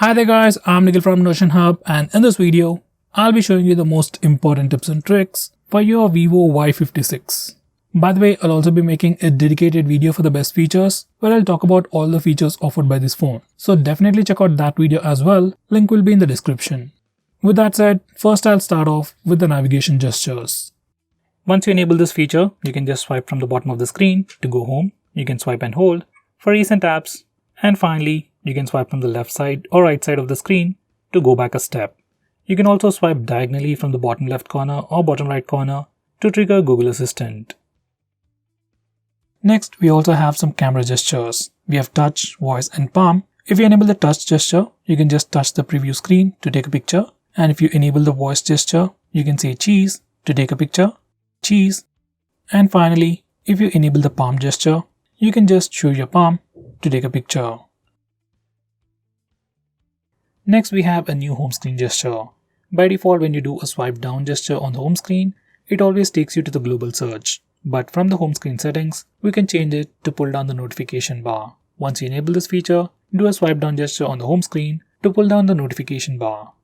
Hi there guys, I'm Nikhil from Notion Hub, and in this video, I'll be showing you the most important tips and tricks for your Vivo Y56. By the way, I'll also be making a dedicated video for the best features where I'll talk about all the features offered by this phone. So definitely check out that video as well, link will be in the description. With that said, first I'll start off with the navigation gestures. Once you enable this feature, you can just swipe from the bottom of the screen to go home. You can swipe and hold for recent apps, and finally, you can swipe from the left side or right side of the screen to go back a step. You can also swipe diagonally from the bottom left corner or bottom right corner to trigger Google Assistant. Next, we also have some camera gestures. We have touch, voice and palm. If you enable the touch gesture, you can just touch the preview screen to take a picture. And if you enable the voice gesture, you can say cheese to take a picture, cheese. And finally, if you enable the palm gesture, you can just show your palm to take a picture. Next, we have a new home screen gesture. By default, when you do a swipe down gesture on the home screen, it always takes you to the global search. But from the home screen settings, we can change it to pull down the notification bar. Once you enable this feature, do a swipe down gesture on the home screen to pull down the notification bar.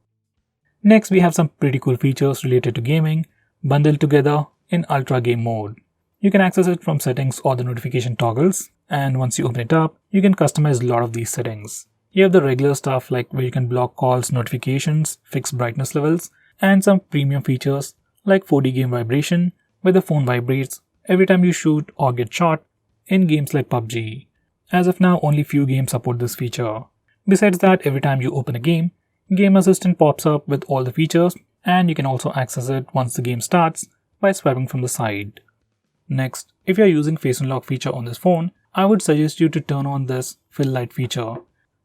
Next, we have some pretty cool features related to gaming, bundled together in Ultra Game mode. You can access it from settings or the notification toggles, and once you open it up, you can customize a lot of these settings. You have the regular stuff like where you can block calls, notifications, fix brightness levels, and some premium features like 4D game vibration, where the phone vibrates every time you shoot or get shot in games like PUBG. As of now, only few games support this feature. Besides that, every time you open a game, Game Assistant pops up with all the features, and you can also access it once the game starts by swiping from the side. Next, if you are using Face Unlock feature on this phone, I would suggest you to turn on this fill light feature.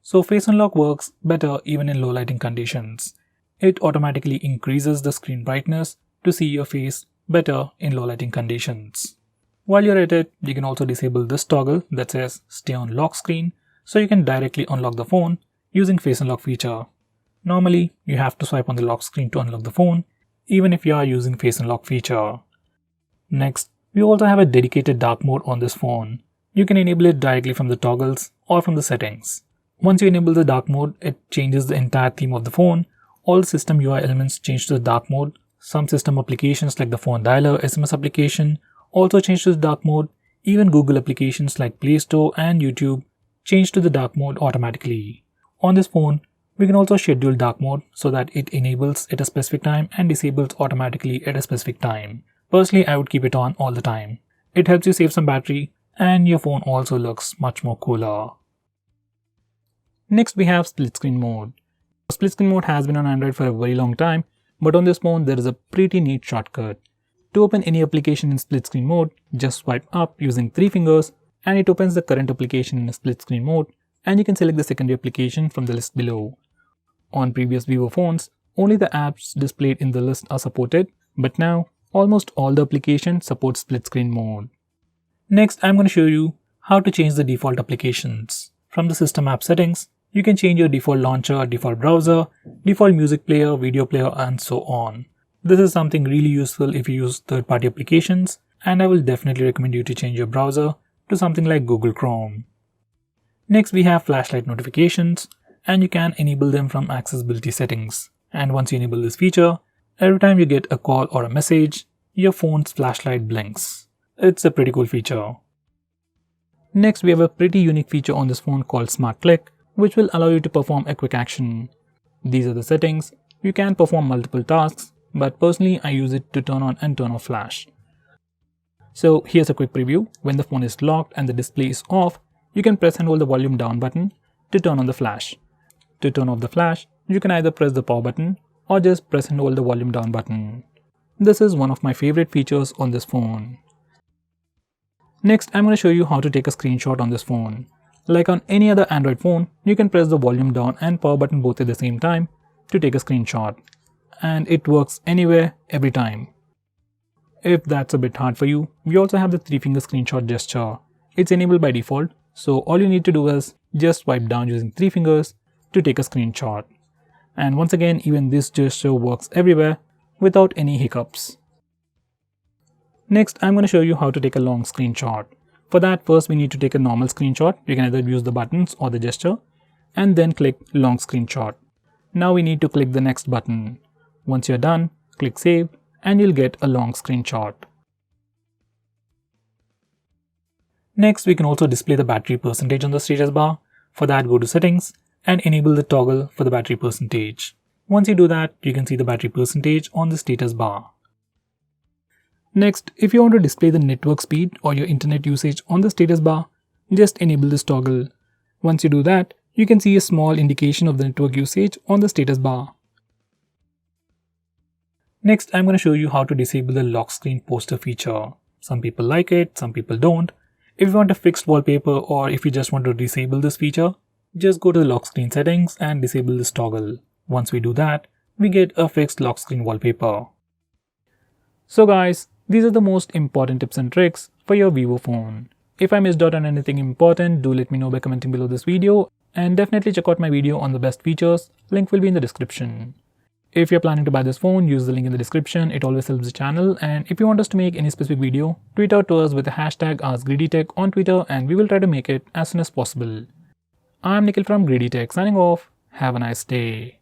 So Face Unlock works better even in low lighting conditions. It automatically increases the screen brightness to see your face better in low lighting conditions. While you're at it, you can also disable this toggle that says stay on lock screen, so you can directly unlock the phone using Face Unlock feature. Normally, you have to swipe on the lock screen to unlock the phone, even if you are using Face Unlock feature. Next, we also have a dedicated dark mode on this phone. You can enable it directly from the toggles or from the settings. Once you enable the dark mode, it changes the entire theme of the phone. All system UI elements change to the dark mode. Some system applications like the phone dialer, SMS application also change to the dark mode. Even Google applications like Play Store and YouTube change to the dark mode automatically. On this phone, we can also schedule dark mode so that it enables at a specific time and disables automatically at a specific time. Personally, I would keep it on all the time. It helps you save some battery and your phone also looks much more cooler. Next, we have split screen mode. Split screen mode has been on Android for a very long time, but on this phone there is a pretty neat shortcut. To open any application in split screen mode, just swipe up using 3 fingers and it opens the current application in split screen mode, and you can select the secondary application from the list below. On previous Vivo phones, only the apps displayed in the list are supported, but now almost all the applications support split screen mode. Next, I'm going to show you how to change the default applications. From the system app settings, you can change your default launcher, default browser, default music player, video player, and so on. This is something really useful if you use third-party applications, and I will definitely recommend you to change your browser to something like Google Chrome. Next, we have flashlight notifications, and you can enable them from accessibility settings. And once you enable this feature, every time you get a call or a message, your phone's flashlight blinks. It's a pretty cool feature. Next, we have a pretty unique feature on this phone called Smart Click, which will allow you to perform a quick action. These are the settings. You can perform multiple tasks, but personally I use it to turn on and turn off flash. So here's a quick preview. When the phone is locked and the display is off, you can press and hold the volume down button to turn on the flash. To turn off the flash, you can either press the power button or just press and hold the volume down button. This is one of my favorite features on this phone. Next, I'm going to show you how to take a screenshot on this phone. Like on any other Android phone, you can press the volume down and power button both at the same time to take a screenshot. And it works anywhere, every time. If that's a bit hard for you, we also have the 3-finger screenshot gesture. It's enabled by default, so all you need to do is just swipe down using 3 fingers to take a screenshot. And once again, even this gesture works everywhere without any hiccups. Next, I'm going to show you how to take a long screenshot. For that, first we need to take a normal screenshot. You can either use the buttons or the gesture. and then click long screenshot. Now we need to click the next button. Once you're done, click save and you'll get a long screenshot. Next, we can also display the battery percentage on the status bar. For that, go to settings and enable the toggle for the battery percentage. Once you do that, you can see the battery percentage on the status bar. Next, if you want to display the network speed or your internet usage on the status bar, just enable this toggle. Once you do that, you can see a small indication of the network usage on the status bar. Next, I'm going to show you how to disable the lock screen poster feature. Some people like it, some people don't. If you want a fixed wallpaper or if you just want to disable this feature, just go to the lock screen settings and disable this toggle. Once we do that, we get a fixed lock screen wallpaper. So guys, these are the most important tips and tricks for your Vivo phone. If I missed out on anything important, do let me know by commenting below this video, and definitely check out my video on the best features. Link will be in the description. If you're planning to buy this phone, use the link in the description. It always helps the channel. And if you want us to make any specific video, tweet out to us with the hashtag AskGreedyTech on Twitter and we will try to make it as soon as possible. I'm Nikhil from GreedyTech signing off. Have a nice day.